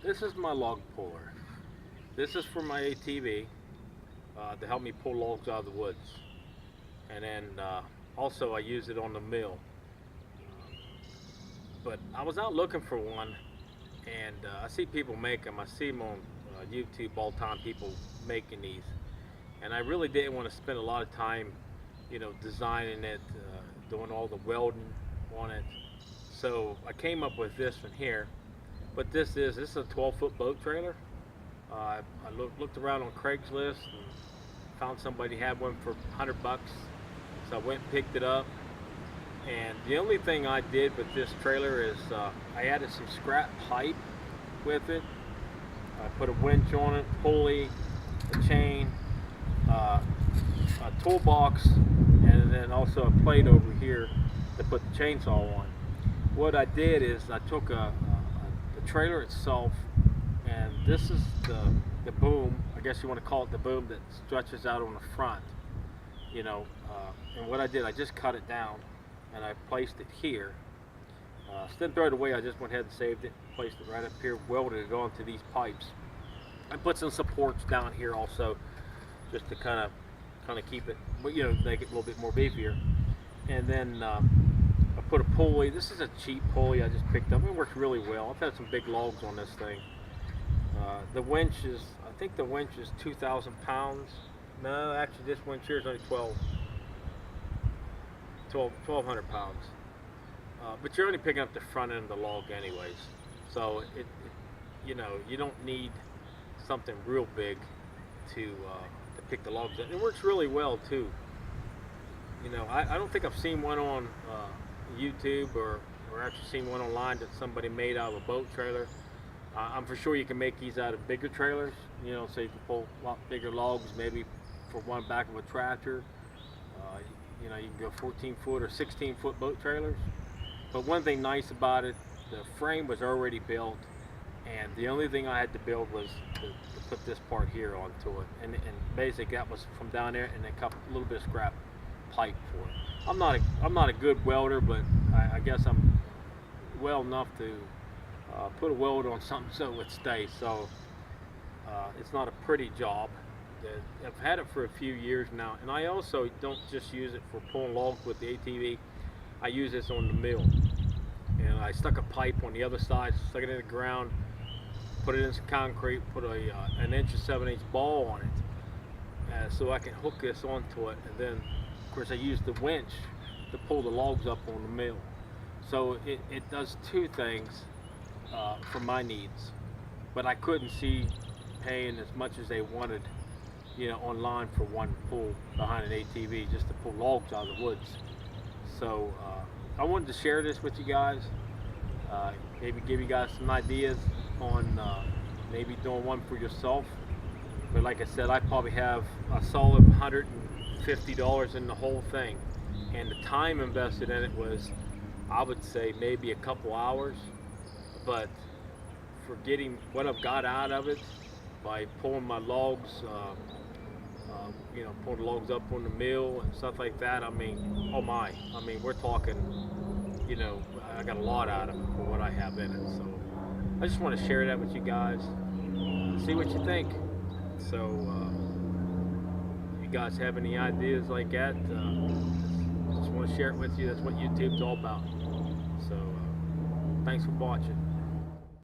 This is my log puller. This is for my ATV to help me pull logs out of the woods. And then also I use it on the mill. But I was out looking for one, and I see people make them. I see them on YouTube all the time, people making these. And I really didn't want to spend a lot of time, designing it, doing all the welding on it. So I came up with this one here. But this is a 12-foot boat trailer. I looked around on Craigslist and found somebody had one for 100 bucks. So I went and picked it up. And the only thing I did with this trailer is I added some scrap pipe with it. I put a winch on it, pulley, a chain, a toolbox, and then also a plate over here to put the chainsaw on. What I did is I took the trailer itself, and this is the boom, I guess you want to call it the boom that stretches out on the front, and what I did, I just cut it down and I placed it here. Didn't throw it away, I just went ahead and saved it, placed it right up here, welded it onto these pipes. I put some supports down here also, just to kind of keep it, make it a little bit more beefier. And then I put a pulley. This is a cheap pulley I just picked up. It works really well. I've had some big logs on this thing. The winch is, I think the winch is 2,000 pounds. No, actually this winch here is only 1,200 pounds. But you're only picking up the front end of the log anyways. So you don't need something real big to pick the logs up. It works really well too. I don't think I've seen one on YouTube or actually seen one online that somebody made out of a boat trailer. I'm for sure you can make these out of bigger trailers, so you can pull a lot bigger logs, maybe for one back of a tractor. You can go 14-foot or 16-foot boat trailers. But one thing nice about it, the frame was already built, and the only thing I had to build was to put this part here onto it. And basically that was from down there, and then cut a little bit of scrap pipe for it. I'm not a good welder, but I guess I'm well enough to put a weld on something so it would stay. So it's not a pretty job. I've had it for a few years now, and I also don't just use it for pulling logs with the ATV. I use this on the mill, and I stuck a pipe on the other side, stuck it in the ground, put it in some concrete, put an 1 7/8 ball on it, so I can hook this onto it, and then of course I use the winch to pull the logs up on the mill. So it does two things for my needs, but I couldn't see paying as much as they wanted, online for one pull behind an ATV just to pull logs out of the woods. So I wanted to share this with you guys, maybe give you guys some ideas on maybe doing one for yourself. But like I said, I probably have a solid $150 in the whole thing, and the time invested in it was, I would say, maybe a couple hours. But for getting what I've got out of it by pulling my logs, pulling the logs up on the mill and stuff like that, I mean, oh my, we're talking, I got a lot out of it for what I have in it. So I just want to share that with you guys, see what you think. So if you guys have any ideas like that, just want to share it with you. That's what YouTube's all about. So thanks for watching.